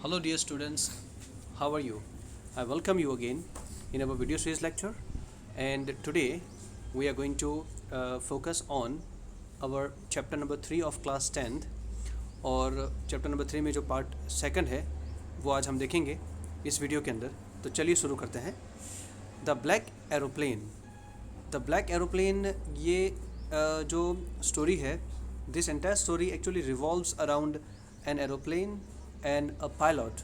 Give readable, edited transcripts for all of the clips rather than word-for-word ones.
Hello dear students, how are you? I welcome you again in our video series lecture, and today we are going to focus on our chapter number 3 of class 10th और chapter number 3 में जो part second है वो आज हम देखेंगे इस video के अंदर। तो चलिए शुरू करते हैं। The black aeroplane. The black aeroplane ये जो स्टोरी है, this entire story actually revolves around an aeroplane and a pilot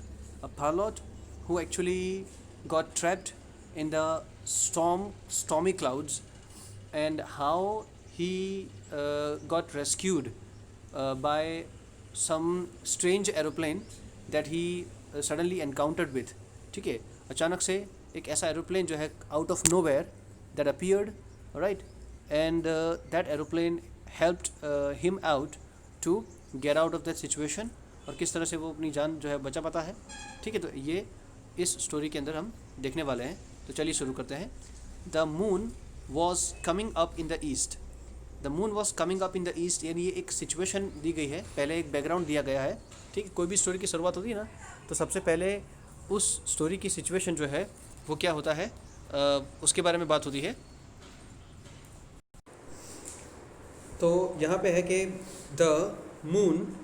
who actually got trapped in the stormy clouds, and how he got rescued by some strange aeroplane that he suddenly encountered with। ठीक है, अचानक से एक ऐसा aeroplane जो है out of nowhere that appeared, right, and that aeroplane helped him out to get out of that situation, और किस तरह से वो अपनी जान जो है बचा पाता है। ठीक है, तो ये इस स्टोरी के अंदर हम देखने वाले हैं। तो चलिए शुरू करते हैं। The moon was coming up in the east. The moon was coming up in the east, यानी ये एक सिचुएशन दी गई है, पहले एक बैकग्राउंड दिया गया है। ठीक है, कोई भी स्टोरी की शुरुआत होती है ना, तो सबसे पहले उस स्टोरी की सिचुएशन जो है वो क्या होता है, उसके बारे में बात होती है। तो यहाँ पे है कि the moon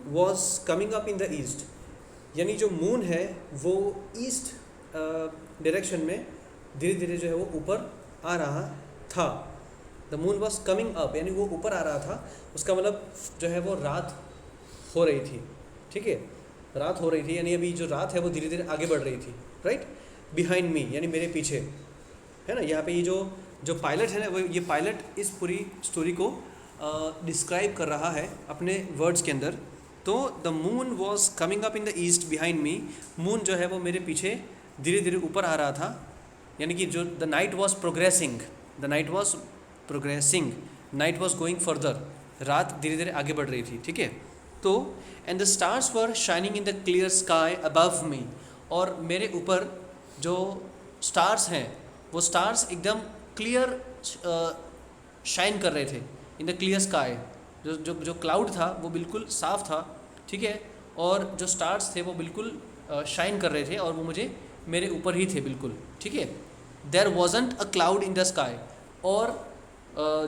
was coming up in the east, यानी जो मून है वो ईस्ट डायरेक्शन में धीरे धीरे जो है वो ऊपर आ रहा था। The moon was coming up यानी वो ऊपर आ रहा था, उसका मतलब जो है वो रात हो रही थी। ठीक है, रात हो रही थी, यानी अभी जो रात है वो धीरे धीरे आगे बढ़ रही थी, राइट। बिहाइंड मी यानी मेरे पीछे, है ना। यहाँ पे ये जो पायलट है ना, वो ये पायलट इस पूरी स्टोरी को डिस्क्राइब कर रहा है अपने वर्ड्स के अंदर। तो the moon was coming up in the east behind me, moon जो है वो मेरे पीछे धीरे धीरे ऊपर आ रहा था, यानी कि जो the night was progressing, night was going further, रात धीरे धीरे आगे बढ़ रही थी। ठीक है, तो and the stars were shining in the clear sky above मी, और मेरे ऊपर जो स्टार्स हैं वो स्टार्स एकदम क्लियर शाइन कर रहे थे इन द क्लियर स्काई। जो क्लाउड था वो बिल्कुल साफ था। ठीक है, और जो स्टार्स थे वो बिल्कुल शाइन कर रहे थे, और वो मुझे मेरे ऊपर ही थे बिल्कुल। ठीक है, there wasn't a cloud in the sky, और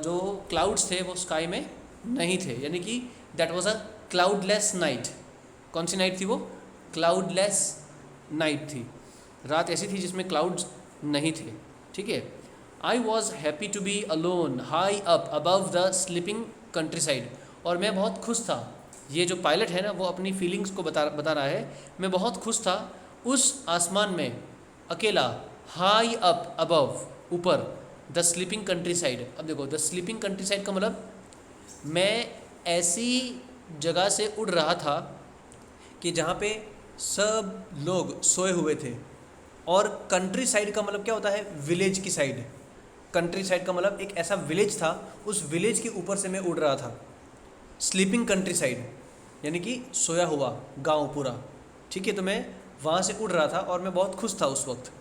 जो क्लाउड्स थे वो स्काई में नहीं थे, यानी कि that was a cloudless night. कौन सी नाइट थी वो? क्लाउडलेस नाइट थी, रात ऐसी थी जिसमें क्लाउड्स नहीं थे। ठीक है, I was happy to be alone high up above the sleeping countryside, और मैं बहुत खुश था। ये जो पायलट है ना वो अपनी फीलिंग्स को बता रहा है। मैं बहुत खुश था उस आसमान में अकेला, हाई अप अबव ऊपर, द स्लीपिंग कंट्री साइड। अब देखो, द स्लीपिंग कंट्री साइड का मतलब मैं ऐसी जगह से उड़ रहा था कि जहाँ पे सब लोग सोए हुए थे। और कंट्री साइड का मतलब क्या होता है? विलेज की साइड। कंट्री साइड का मतलब एक ऐसा विलेज था, उस विलेज के ऊपर से मैं उड़ रहा था। स्लीपिंग कंट्री साइड यानी कि सोया हुआ गांव पूरा। ठीक है, तो मैं वहाँ से उड़ रहा था और मैं बहुत खुश था उस वक्त।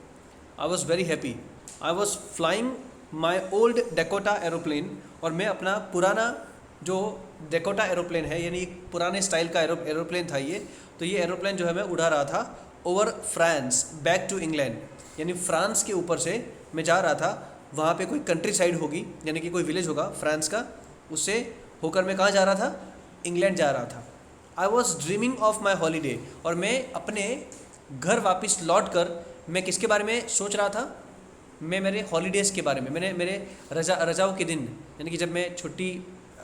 आई was very happy. I was flying my old Dakota aeroplane, और मैं अपना पुराना जो डेकोटा एरोप्लेन है, यानी पुराने स्टाइल का एरोप्लेन था ये, तो ये एरोप्लेन जो है मैं उड़ा रहा था over France back to England, यानी फ्रांस के ऊपर से मैं जा रहा था। वहाँ पे कोई कंट्री साइड होगी, यानी कि कोई विलेज होगा फ्रांस का, उससे होकर मैं कहाँ जा रहा था? इंग्लैंड जा रहा था। I was dreaming of my holiday, और मैं अपने घर वापस लौट कर मैं किसके बारे में सोच रहा था? मैं मेरे हॉलीडेज़ के बारे में, मैंने मेरे रजाओं के दिन, यानी कि जब मैं छुट्टी,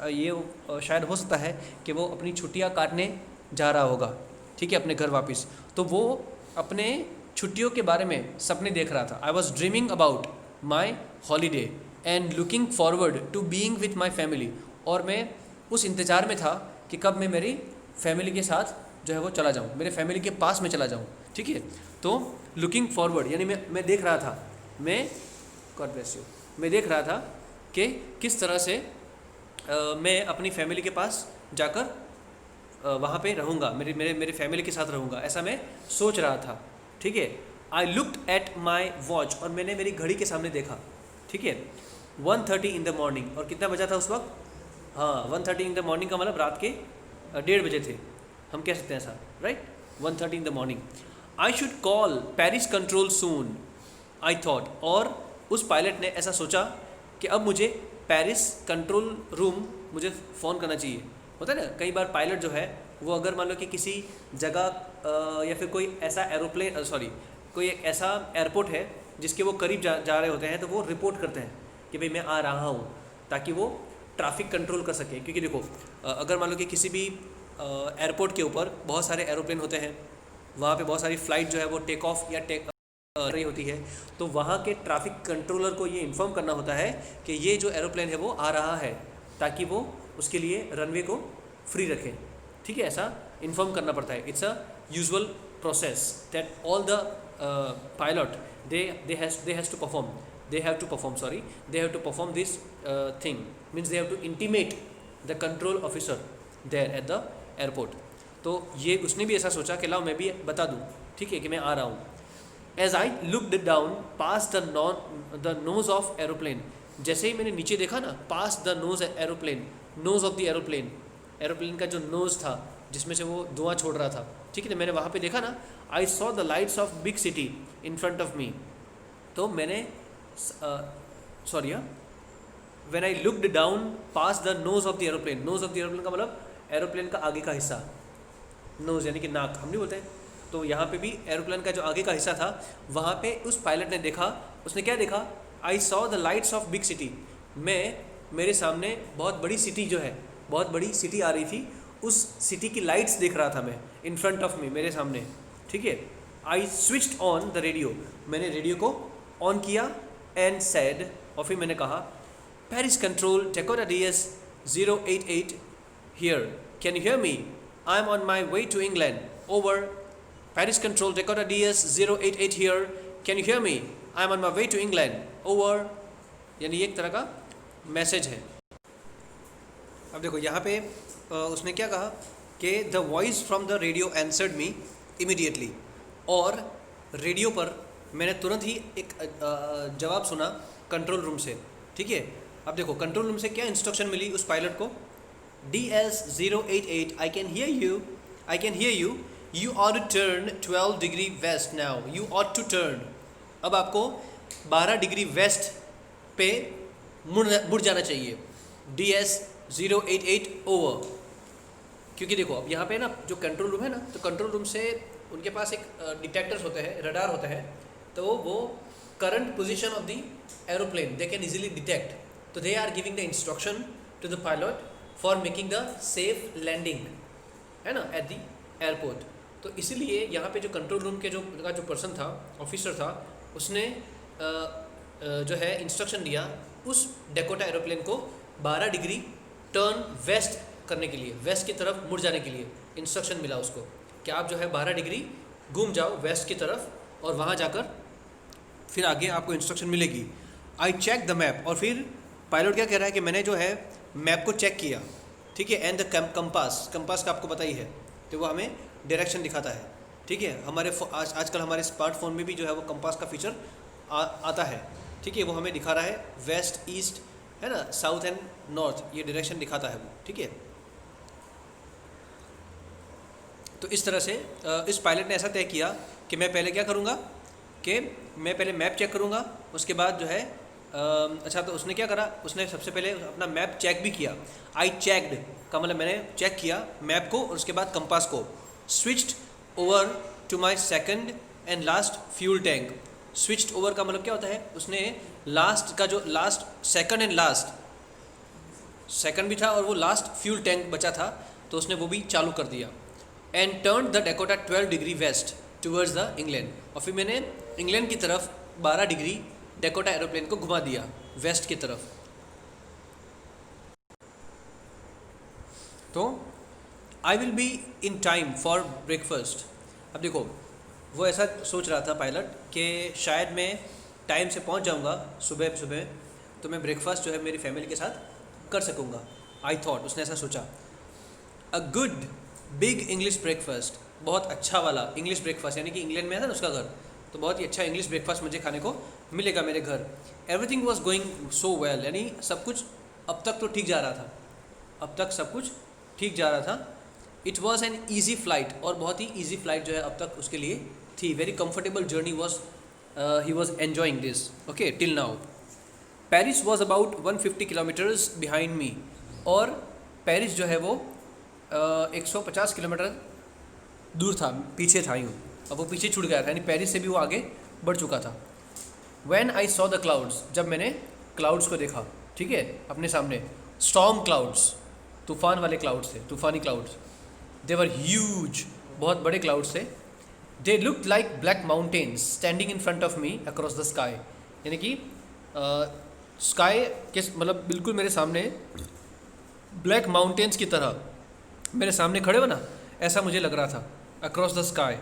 ये शायद हो सकता है कि वो अपनी छुट्टियाँ काटने जा रहा होगा। ठीक है, अपने घर वापस, तो वो अपने छुट्टियों के बारे में सपने देख रहा था। I was dreaming about my holiday and looking forward to being with my family, और मैं उस इंतज़ार में था कि कब मैं मेरी फैमिली के साथ जो है वो चला जाऊँ, मेरे फैमिली के पास में चला जाऊँ। ठीक है, तो लुकिंग फॉरवर्ड यानी मैं देख रहा था, गॉड ब्लेस यू, मैं देख रहा था कि किस तरह से मैं अपनी फैमिली के पास जाकर वहाँ पे रहूँगा, मेरे फैमिली के साथ रहूँगा, ऐसा मैं सोच रहा था। ठीक है, I looked at my watch, और मैंने मेरी घड़ी के सामने देखा। ठीक है, 1:30 इन द मॉर्निंग, और कितना बजा था उस वक्त? हाँ, 1:30 इन द मॉर्निंग का मतलब रात के 1:30 बजे थे। हम कह सकते हैं ऐसा, right, 1:30 in the morning. I should call Paris control soon, I thought, और उस पायलट ने ऐसा सोचा कि अब मुझे पेरिस कंट्रोल रूम मुझे फ़ोन करना चाहिए। होता है ना कई बार पायलट जो है वो अगर मान लो कि किसी जगह या फिर कोई ऐसा एरोप्लेन कोई ऐसा एयरपोर्ट है जिसके वो करीब जा रहे होते हैं, तो वो रिपोर्ट करते हैं कि भाई मैं आ रहा हूँ, ताकि वो ट्रैफिक कंट्रोल कर सके। क्योंकि देखो अगर मान लो कि किसी भी एयरपोर्ट के ऊपर बहुत सारे एरोप्लेन होते हैं, वहाँ पे बहुत सारी फ़्लाइट जो है वो टेक ऑफ या टेक रही होती है, तो वहाँ के ट्रैफिक कंट्रोलर को ये इन्फॉर्म करना होता है कि ये जो एरोप्लेन है वो आ रहा है, ताकि वो उसके लिए रनवे को फ्री रखें। ठीक है, ऐसा इन्फॉर्म करना पड़ता है। It's a usual process that all the pilot they have to perform this thing, means they have to intimate the control officer there at the airport। तो ये उसने भी ऐसा सोचा कि लाओ मैं भी बता दूँ, ठीक है, कि मैं आ रहा हूँ। As I looked down past the nose of aeroplane, जैसे ही मैंने नीचे देखा ना, past the nose of the aeroplane, aeroplane का जो नोज़ था जिसमें से वो धुआं छोड़ रहा था, ठीक है ना, मैंने वहाँ पे देखा ना, I saw the lights of big city in front of me. तो मैंने when I looked down past the nose of the aeroplane, nose of the aeroplane का मतलब एरोप्लेन का आगे का हिस्सा, नोज यानी कि नाक हम नहीं बोलते हैं, तो यहाँ पे भी एरोप्लेन का जो आगे का हिस्सा था वहाँ पे उस पायलट ने देखा, उसने क्या देखा, आई saw the lights of big city, मेरे सामने बहुत बड़ी सिटी जो है, बहुत बड़ी सिटी आ रही थी, उस सिटी की लाइट्स देख रहा था मैं, इन फ्रंट ऑफ मी, मेरे सामने, ठीक है। I switched on the radio, मैंने रेडियो को ऑन किया, एंड सेड, और फिर मैंने कहा, Paris control Dakota DS 088 here, can you hear me, I am on my way to England, over, Paris control Dakota DS 088 here, can you hear me, I am on my way to England, over. यानी एक तरह का message है। अब देखो यहाँ पे उसने क्या कहा कि the voice from the radio answered me immediately, और रेडियो पर मैंने तुरंत ही एक जवाब सुना कंट्रोल रूम से, ठीक है। अब देखो कंट्रोल रूम से क्या इंस्ट्रक्शन मिली उस पायलट को, DS 088 I can hear you, you ought to turn 12 degree west now, you ought to turn, अब आपको 12 डिग्री वेस्ट पे मुड़ जाना चाहिए, DS 088 ओवर। क्योंकि देखो अब यहाँ पे ना जो कंट्रोल रूम है ना, तो कंट्रोल रूम से उनके पास एक डिटेक्टर्स होते हैं, रडार होता है, तो वो current position of the aeroplane they can easily detect, तो they are giving the instruction to the pilot for making the safe landing, है ना, एट द एयरपोर्ट। तो इसीलिए यहाँ पे जो कंट्रोल रूम के जो पर्सन था, ऑफिसर था, उसने जो है इंस्ट्रक्शन दिया उस डेकोटा एरोप्लेन को 12 डिग्री टर्न वेस्ट करने के लिए, वेस्ट की तरफ मुड़ जाने के लिए इंस्ट्रक्शन मिला उसको कि आप जो है 12 डिग्री घूम जाओ वेस्ट की तरफ, और वहाँ जाकर फिर आगे आपको इंस्ट्रक्शन मिलेगी। आई चेक द मैप, और फिर पायलट क्या कह रहा है कि मैंने जो है मैप को चेक किया, ठीक है, एंड द कंपास का आपको पता ही है, तो वो हमें डायरेक्शन दिखाता है, ठीक है। हमारे आजकल हमारे स्मार्टफोन में भी जो है वो कंपास का फीचर आता है, ठीक है, वो हमें दिखा रहा है वेस्ट, ईस्ट, है ना, साउथ एंड नॉर्थ, ये डायरेक्शन दिखाता है वो, ठीक है। तो इस तरह से इस पायलट ने ऐसा तय किया कि मैं पहले क्या करूँगा कि मैं पहले मैप चेक करूँगा, उसके बाद जो है अच्छा, तो उसने क्या करा, उसने सबसे पहले अपना मैप चेक भी किया। आई चेक्ड का मतलब मैंने चेक किया मैप को, और उसके बाद कंपास को। Switched over to my second and last fuel tank, switched over का मतलब क्या होता है, उसने लास्ट का जो last second and last second भी था और वो लास्ट फ्यूल टैंक बचा था, तो उसने वो भी चालू कर दिया। And turn the Dakota 12 degree waste towards the England, और फिर मैंने इंग्लैंड की तरफ 12 डिग्री डेकोटा एरोप्लेन को घुमा दिया वेस्ट की तरफ। तो I will be in time for breakfast. अब देखो वो ऐसा सोच रहा था पायलट कि शायद मैं टाइम से पहुंच जाऊंगा सुबह सुबह, तो मैं ब्रेकफास्ट जो है मेरी फैमिली के साथ कर सकूंगा। आई थॉट, उसने ऐसा सोचा। A good big English breakfast, बहुत अच्छा वाला इंग्लिश ब्रेकफास्ट, यानी कि इंग्लैंड में है ना उसका घर, तो बहुत ही अच्छा इंग्लिश ब्रेकफास्ट मुझे खाने को मिलेगा मेरे घर। Everything was going so well, यानी सब कुछ अब तक तो ठीक जा रहा था, अब तक सब कुछ ठीक जा रहा था। It was an easy flight, और बहुत ही ईजी फ्लाइट जो है अब तक उसके लिए थी. Very comfortable journey was he was enjoying this. Okay, till now. Paris was about 150 kilometres behind me. और पेरिस जो है वो 150 किलोमीटर दूर था, पीछे था यूँ. अब वो पीछे छूट गया था, यानी पेरिस से भी वो आगे बढ़ चुका था. When I saw the clouds, जब मैंने क्लाउड्स को देखा, ठीक है, अपने सामने. स्टॉर्म क्लाउड्स, तूफान वाले क्लाउड्स थे, तूफानी क्लाउड्स. दे वर ह्यूज, बहुत बड़े क्लाउड्स थे. They looked like black mountains standing in front of me across the sky. यानी कि स्काई के मतलब बिल्कुल मेरे सामने ब्लैक माउंटेन्स की तरह मेरे सामने खड़े हो ना, ऐसा मुझे लग रहा था. Across the sky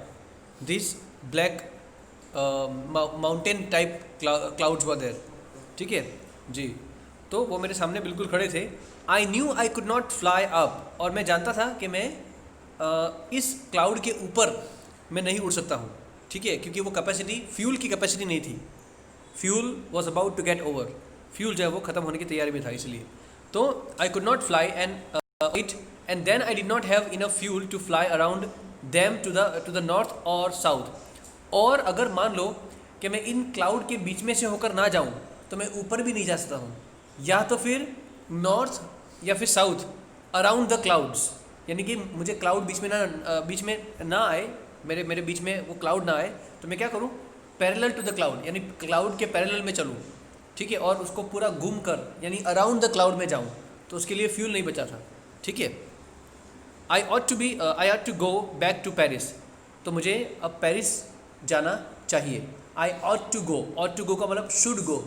this black mountain type clouds were there. ठीक है जी, तो वो मेरे सामने बिल्कुल खड़े थे. I knew I could not fly up, और मैं जानता था कि मैं इस क्लाउड के ऊपर मैं नहीं उड़ सकता हूँ. ठीक है, क्योंकि वो कैपेसिटी, फ्यूल की कैपेसिटी नहीं थी. Fuel was about to get over, fuel जो है वो ख़त्म होने की तैयारी में था, इसलिए. तो I could not fly and then I did not have enough fuel to fly around them to the north और साउथ. और अगर मान लो कि मैं इन क्लाउड के बीच में से होकर ना जाऊं, तो मैं ऊपर भी नहीं जा सकता हूं, या तो फिर नॉर्थ या फिर साउथ अराउंड द क्लाउड्स. यानी कि मुझे क्लाउड बीच में ना आए, मेरे बीच में वो क्लाउड ना आए, तो मैं क्या करूं, पैरेलल टू द क्लाउड, यानी क्लाउड के पैरेलल में चलूं. ठीक है, और उसको पूरा घूम कर यानी अराउंड द क्लाउड में जाऊं. तो उसके लिए फ्यूल नहीं बचा था. ठीक है. I ought to go back to Paris. तो मुझे अब पेरिस जाना चाहिए. आई ऑट टू गो का मतलब शुड गो.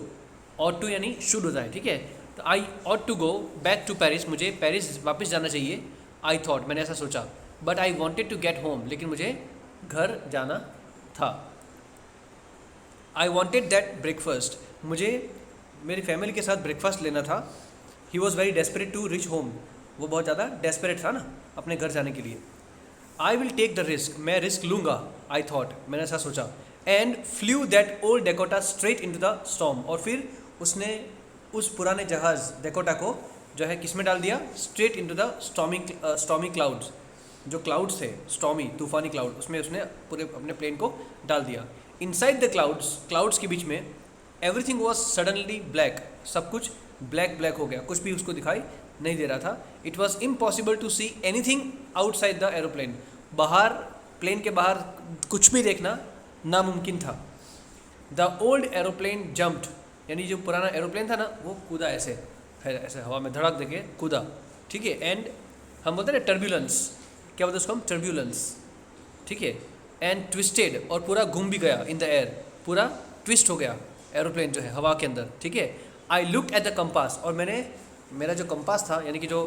ऑट टू यानी शुड होता है. ठीक है, तो I ought to go back to Paris, मुझे पेरिस वापस जाना चाहिए. आई थॉट, मैंने ऐसा सोचा. But I wanted to get home, लेकिन मुझे घर जाना था. आई वॉन्टेड दैट ब्रेकफास्ट, मुझे मेरी फैमिली के साथ ब्रेकफास्ट लेना था. He was very desperate to reach home, वो बहुत ज़्यादा डेस्परेट था ना अपने घर जाने के लिए. I will take the risk, मैं रिस्क लूँगा. आई थॉट, मैंने ऐसा सोचा. And flew that old Dakota straight into the storm, और फिर उसने उस पुराने जहाज़ डेकोटा को जो है किस में डाल दिया, straight into the stormy clouds. जो क्लाउड्स थे स्टॉर्मी, तूफानी क्लाउड, उसमें उसने पूरे अपने प्लेन को डाल दिया. इनसाइड द क्लाउड्स के बीच में एवरीथिंग वॉज सडनली ब्लैक, सब कुछ ब्लैक हो गया, कुछ भी उसको दिखाई नहीं दे रहा था. It was impossible to see anything outside the aeroplane, बाहर प्लेन के बाहर कुछ भी देखना नामुमकिन था. द ओल्ड एरोप्लेन जम्प्ड, यानी जो पुराना एरोप्लेन था ना, वो कूदा, ऐसे हवा में धड़क देके कूदा. ठीक है, एंड हम बोलते हैं टर्ब्यूलेंस, क्या बोलते हैं उसको हम, टर्ब्यूलेंस. ठीक है, एंड ट्विस्टेड, और पूरा घूम भी गया इन द एयर, पूरा ट्विस्ट हो गया एरोप्लेन जो है हवा के अंदर. ठीक है. I look at the compass, और मैंने मेरा जो कंपास था, यानी कि जो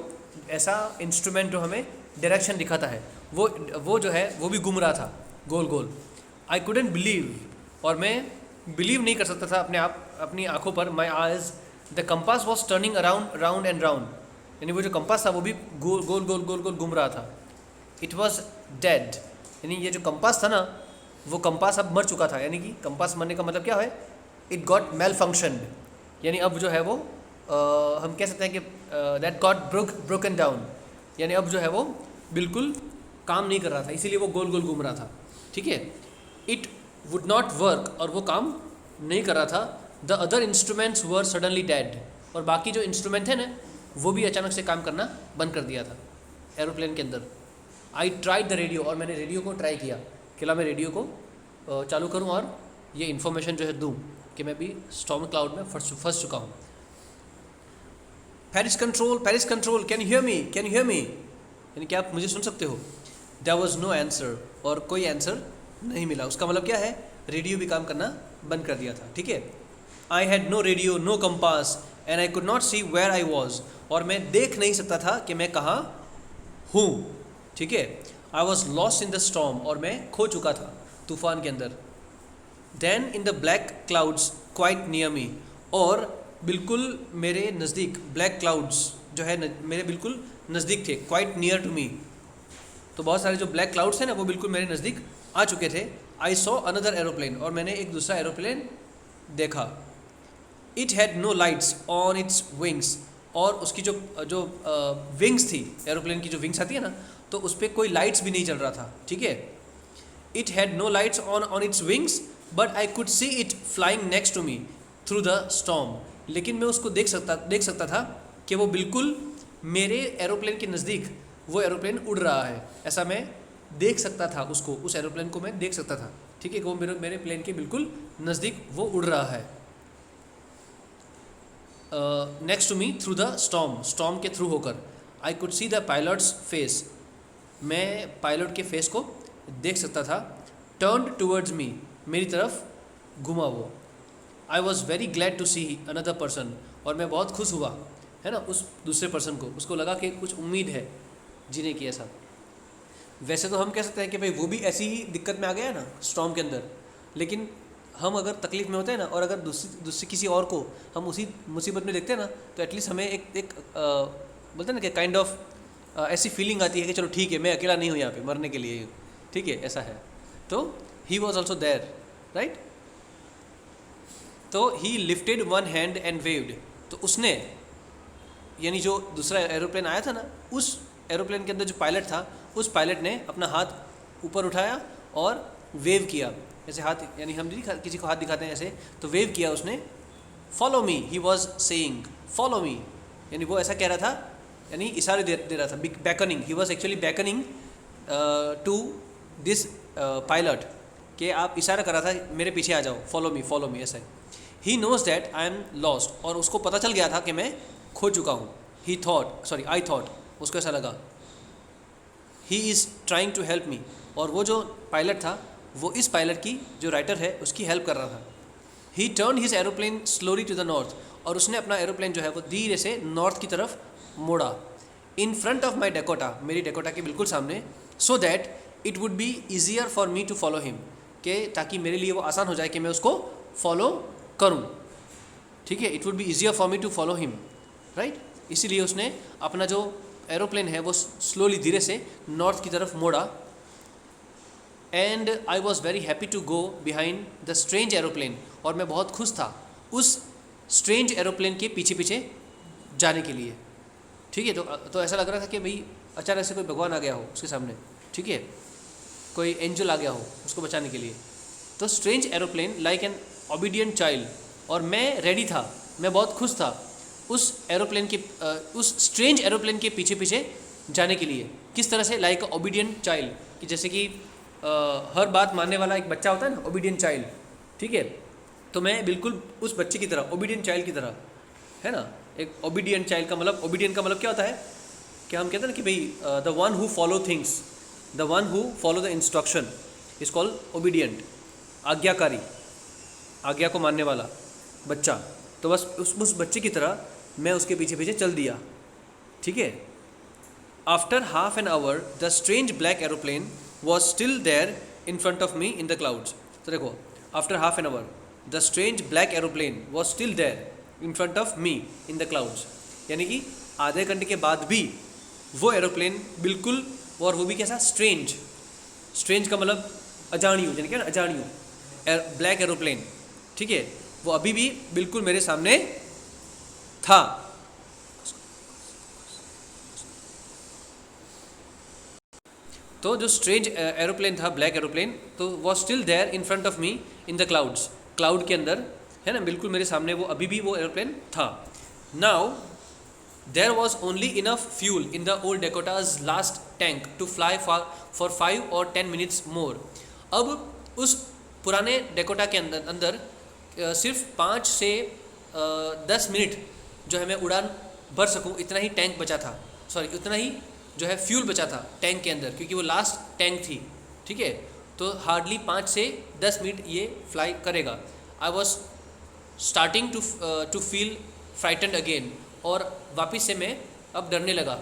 ऐसा इंस्ट्रूमेंट जो हमें डायरेक्शन दिखाता है, वो जो है वो भी घूम रहा था गोल गोल. आई कुडेंट बिलीव, और मैं बिलीव नहीं कर सकता था अपनी आंखों पर. My eyes, the compass was turning round and round, यानी वो जो कंपास था वो भी गोल गोल घूम रहा था. इट वॉज डेड, यानी ये जो कंपास था ना, वो कंपास अब मर चुका था. यानी कि कंपास मरने का मतलब क्या है, इट गॉट मेल फंक्शन, यानी अब जो है वो हम कह सकते हैं कि दैट गॉट ब्रोकन डाउन, यानी अब जो है वो बिल्कुल काम नहीं कर रहा था, इसीलिए वो गोल गोल घूम रहा था. ठीक है. इट वुड नॉट वर्क, और वो काम नहीं कर रहा था. The other instruments were suddenly dead, और बाकी जो इंस्ट्रूमेंट थे ना, वो भी अचानक से काम करना बंद कर दिया था एरोप्लेन के अंदर. आई ट्राइड द रेडियो, और मैंने रेडियो को ट्राई किया कि ला मैं रेडियो को चालू करूं और ये इन्फॉर्मेशन जो है दूं कि मैं भी स्टॉर्म क्लाउड में फंस चुका हूं. Paris control, can you hear मी, यानी कि आप मुझे सुन सकते हो. देयर वाज नो आंसर, और कोई आंसर नहीं मिला. उसका मतलब क्या है, रेडियो भी काम करना बंद कर दिया था. ठीक है. I had no radio, no compass, and I could not see where I was, और मैं देख नहीं सकता था कि मैं कहाँ हूँ. ठीक है. I was lost in the storm, और मैं खो चुका था तूफान के अंदर. Then in the black clouds quite near me, और बिल्कुल मेरे नज़दीक ब्लैक क्लाउड्स जो है मेरे बिल्कुल नज़दीक थे. क्वाइट नियर टू मी, तो बहुत सारे जो ब्लैक क्लाउड्स हैं ना, वो बिल्कुल मेरे नज़दीक आ चुके थे. आई सॉ अनदर एरोप्लेन, और मैंने एक दूसरा एरोप्लेन देखा. It had no lights on its wings, और उसकी जो जो विंग्स थी, एरोप्लेन की जो विंग्स आती है ना, तो उस पर कोई लाइट्स भी नहीं चल रहा था, ठीक है। It had no lights on its wings but I could see it flying next to me through the storm. लेकिन मैं उसको देख सकता था कि वो बिल्कुल मेरे एरोप्लेन के नज़दीक वो एरोप्लेन उड़ रहा है, ऐसा मैं देख सकता था उसको, उस एरोप्लेन को मैं देख सकता था, ठीक है, कि वो मेरे प्लेन के बिल्कुल नज़दीक वो उड़ रहा है। Next to me through the storm के थ्रू होकर। I could see the pilot's face, मैं पायलट के फेस को देख सकता था। टर्न्ड टूवर्ड्स मी, मेरी तरफ घुमा वो। I was very glad to see another person, और मैं बहुत खुश हुआ, है ना, उस दूसरे पर्सन को, उसको लगा कि कुछ उम्मीद है जीने की ऐसा। वैसे तो हम कह सकते हैं कि भाई वो भी ऐसी ही दिक्कत में आ गया है ना स्टॉर्म के अंदर, लेकिन हम अगर तकलीफ़ में होते हैं ना, और अगर दूसरी किसी और को हम उसी मुसीबत में देखते हैं ना, तो एटलीस्ट हमें एक बोलते हैं ना कि काइंड ऑफ ऐसी फीलिंग आती है कि चलो ठीक है, मैं अकेला नहीं हूँ यहाँ पे मरने के लिए, ठीक है, ऐसा है। तो he was also there, right. तो he lifted one hand and waved, तो उसने, यानी जो दूसरा एरोप्लेन आया था ना, उस एरोप्लेन के अंदर जो पायलट था, उस पायलट ने अपना हाथ ऊपर उठाया और वेव किया, ऐसे हाथ, यानी हम किसी को हाथ दिखाते हैं ऐसे, तो वेव किया उसने। Follow me, he was saying follow me, यानी वो ऐसा कह रहा था, यानी इशारे दे रहा था, beckoning, he was actually beckoning to this pilot, कि आप इशारा कर रहा था मेरे पीछे आ जाओ, फॉलो मी ऐसा। He knows that I am lost, और उसको पता चल गया था कि मैं खो चुका हूँ। आई थॉट, उसको ऐसा लगा। He is trying to help me, और वो जो पायलट था वो इस पायलट की जो राइटर है उसकी हेल्प कर रहा था। He turn his aeroplane slowly to the north, और उसने अपना एरोप्लेन जो है वो धीरे से नॉर्थ की तरफ मोड़ा। In front of my Dakota, मेरी डेकोटा के बिल्कुल सामने। So that it would be easier for me to follow him, कि ताकि मेरे लिए वो आसान हो जाए कि मैं उसको फॉलो करूँ, ठीक है। It would be easier for me to follow him, right. इसीलिए उसने अपना जो एरोप्लेन है वो स्लोली धीरे से नॉर्थ की तरफ मोड़ा। And I was very happy to go behind the strange aeroplane, और मैं बहुत खुश था उस स्ट्रेंज एरोप्लेन के पीछे पीछे जाने के लिए, ठीक है। तो ऐसा लग रहा था कि भाई अचानक से कोई भगवान आ गया हो उसके सामने, ठीक है, कोई एंजल आ गया हो उसको बचाने के लिए। तो strange aeroplane like an obedient child, और मैं रेडी था, मैं बहुत खुश था उस एरोप्लेन के उस स्ट्रेंज एरोप्लेन के पीछे पीछे जाने के लिए। किस तरह से? लाइक अ ओबीडियंट चाइल्ड, कि जैसे कि हर बात मानने वाला एक बच्चा होता है ना, ओबीडियंट चाइल्ड, ठीक है। तो मैं बिल्कुल उस बच्चे की तरह, ओबीडियंट चाइल्ड की तरह, है ना। एक ओबीडियंट चाइल्ड का मतलब, ओबीडियंट का मतलब क्या होता है कि हम कहते हैं ना कि भाई the one who follow things, the one who follow the instruction is called obedient, आज्ञाकारी, आज्ञा को मानने वाला बच्चा। तो बस उस बच्चे की तरह मैं उसके पीछे पीछे चल दिया, ठीक है। After half an hour the strange black aeroplane was still there in front of me in the clouds. तो देखो, after half an hour the strange black aeroplane was still there in front of me in the clouds, यानी कि आधे घंटे के बाद भी वो एरोप्लेन बिल्कुल, और वो भी कैसा? स्ट्रेंज। स्ट्रेंज का मतलब अजाणियों, यानी क्या ना, अजाणियों, ब्लैक एरोप्लेन, ठीक है, वो अभी भी बिल्कुल मेरे सामने था। तो जो स्ट्रेंज एरोप्लेन था, ब्लैक एरोप्लेन, तो was still there in front of me in the clouds, cloud के अंदर, है ना, बिल्कुल मेरे सामने वो अभी भी वो एरोप्लेन था। Now there was only enough fuel in the old Dakota's last tank to fly for 5 or 10 minutes more. अब उस पुराने डेकोटा के अंदर सिर्फ 5 से 10 मिनट जो है मैं उड़ान भर सकूं, इतना ही टैंक बचा था, सॉरी उतना ही जो है फ्यूल बचा था टैंक के अंदर, क्योंकि वो लास्ट टैंक थी, ठीक है। तो हार्डली 5 से 10 मिनट ये फ्लाई करेगा। I was starting to feel frightened again, और वापस से मैं अब डरने लगा,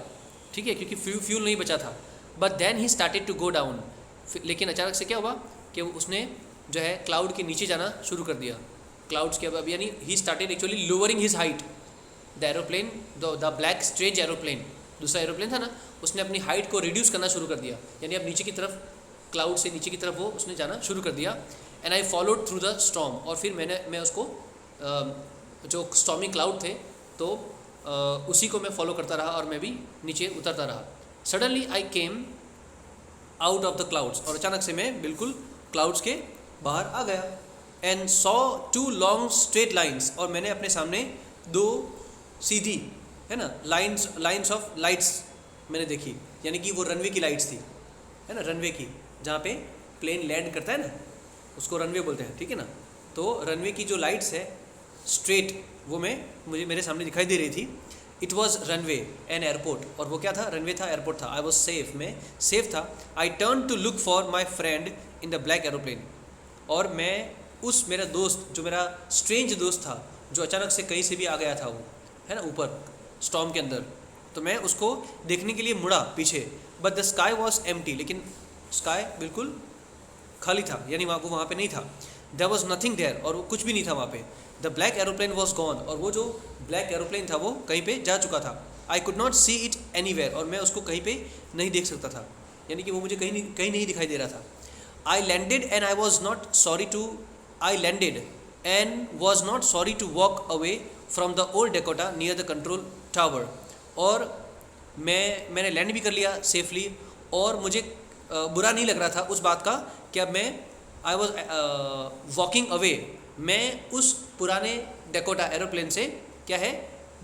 ठीक है, क्योंकि फ्यूल नहीं बचा था। But then he started to go down, लेकिन अचानक से क्या हुआ कि उसने जो है क्लाउड के नीचे जाना शुरू कर दिया, क्लाउड्स के अब, यानी he started actually lowering his height. The aeroplane, the black strange aeroplane, दूसरा एरोप्लेन था ना, उसने अपनी हाइट को रिड्यूस करना शुरू कर दिया, यानी अब नीचे की तरफ, क्लाउड से नीचे की तरफ वो उसने जाना शुरू कर दिया। And I followed through the storm, और फिर मैं उसको जो स्टॉर्मिंग क्लाउड थे, तो उसी को मैं फॉलो करता रहा और मैं भी नीचे उतरता रहा. Suddenly I came out of the clouds, और अचानक से मैं बिल्कुल क्लाउड्स के बाहर आ गया. And saw 2 long straight lines, और मैंने अपने सामने 2 सीधी, है ना, लाइन्स ऑफ लाइट्स मैंने देखी. यानी कि वो रनवे की लाइट्स थी, है ना, रनवे की, जहाँ पे प्लेन लैंड करता है ना, उसको रनवे बोलते हैं, ठीक है ना. तो रनवे की जो लाइट्स है स्ट्रेट, वो मुझे मेरे सामने दिखाई दे रही थी. It was runway an airport, और वो क्या था, रनवे था, एयरपोर्ट था. आई वॉज सेफ, मैं सेफ था. I turn to look for my friend in the black aeroplane, और मैं उस मेरा दोस्त, जो मेरा स्ट्रेंज दोस्त था, जो अचानक से कहीं से भी आ गया था, वो है ना ऊपर स्टॉर्म के अंदर, तो मैं उसको देखने के लिए मुड़ा पीछे. But the sky was empty, लेकिन स्काई बिल्कुल खाली था, यानी वो वहाँ पे नहीं था. देयर वॉज नथिंग देयर, और वो कुछ भी नहीं था वहाँ पे. The black aeroplane was gone, और वो जो ब्लैक एरोप्लेन था वो कहीं पे जा चुका था. आई could not see it anywhere, और मैं उसको कहीं पे नहीं देख सकता था, यानी कि वो मुझे कहीं नहीं दिखाई दे रहा था. I landed and I was not sorry to walk away from the old Dakota near the control tower, और मैंने लैंड भी कर लिया सेफली, और मुझे बुरा नहीं लग रहा था उस बात का कि अब आई वॉज वॉकिंग अवे, मैं उस पुराने डेकोटा एरोप्लेन से क्या है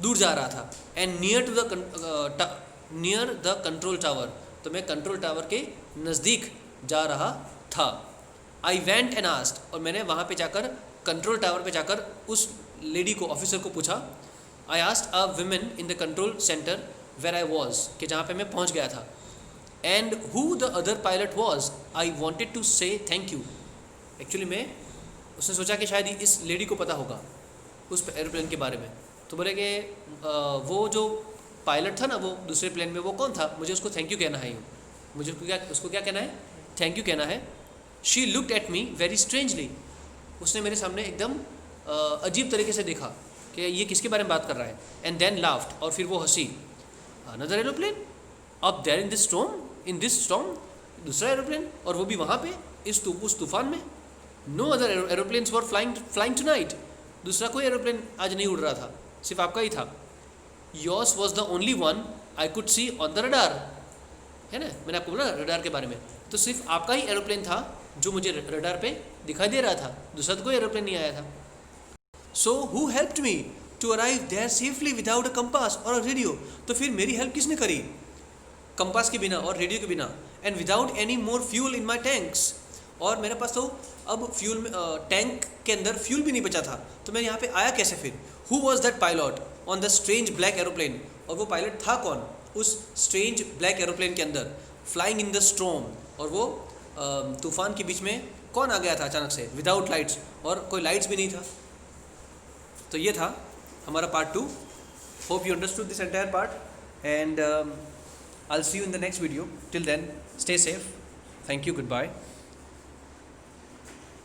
दूर जा रहा था. And near the control tower, तो मैं कंट्रोल टावर के नज़दीक जा रहा था. आई वेंट एंड आस्क्ड, और मैंने वहाँ पे जाकर कंट्रोल टावर पे जाकर उस लेडी को, ऑफिसर को पूछा. I asked a women in the control centre where I was, कि जहाँ पे मैं पहुँच गया था. And who the other pilot was, I wanted to say thank you. Actually उसने सोचा कि शायद इस लेडी को पता होगा उस एरोप्लेन के बारे में, तो बोले कि वो जो पायलट था ना वो दूसरे प्लेन में, वो कौन था, मुझे उसको थैंक यू कहना है. मुझे उसको क्या कहना है, थैंक यू कहना है. She looked at me very strangely, उसने मेरे सामने एकदम अजीब तरीके से देखा कि ये किसके बारे में बात कर रहा है. एंड देन लाफ्ड, और फिर वो हंसी. Another aeroplane up there in this storm, दूसरा एरोप्लेन, और वो भी वहाँ पे उस तूफान में. No other aeroplanes were flying tonight, दूसरा कोई एरोप्लेन आज नहीं उड़ रहा था, सिर्फ आपका ही था. Yours was the only one I could C on the radar, है ना, मैंने आपको बोला रडार के बारे में, तो सिर्फ आपका ही एरोप्लेन था जो मुझे रडार पे दिखाई दे रहा था, दूसरा तो कोई एरोप्लेन नहीं आया था. So who helped me to arrive there safely without a compass और अ रेडियो, तो फिर मेरी हेल्प किसने करी, कंपास के बिना और रेडियो के बिना. And without any more fuel in my tanks, और मेरे पास तो अब फ्यूल में टैंक के अंदर फ्यूल भी नहीं बचा था, तो मैं यहाँ पे आया कैसे फिर. Who was that pilot on the strange black aeroplane, और वो पायलट था कौन उस स्ट्रेंज ब्लैक एरोप्लेन के अंदर, फ्लाइंग इन द स्टॉर्म, और वो तूफान के बीच में कौन आ गया था अचानक से विदाउट लाइट्स, और कोई लाइट्स भी नहीं था. तो ये था हमारा part 2. Hope you understood this entire part, and I will see you in the next video. Till then stay safe. Thank you. Good bye.